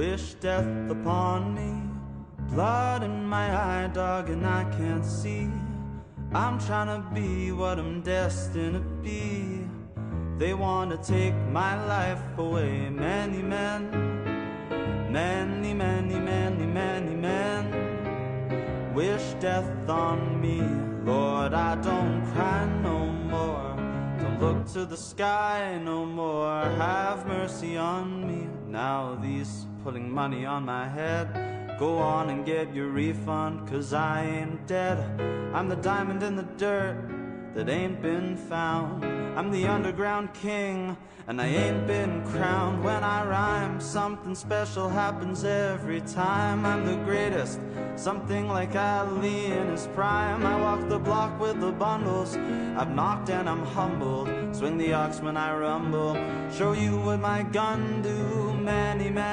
wish death upon me. Blood in my eye, dog, and I can't see. I'm trying to be what I'm destined to be. They want to take my life away. Many men, many, many, many, many men wish death on me. Lord, I don't cry no more. Don't look to the sky no more. Have mercy on me. Now these pulling money on my head, go on and get your refund, 'cause I ain't dead. I'm the diamond in the dirt that ain't been found. I'm the underground king, and I ain't been crowned. When I rhyme, something special happens every time. I'm the greatest, something like Ali in his prime. I walk the block with the bundles, I've knocked and I'm humbled. Swing the ox when I rumble, show you what my gun do. Many men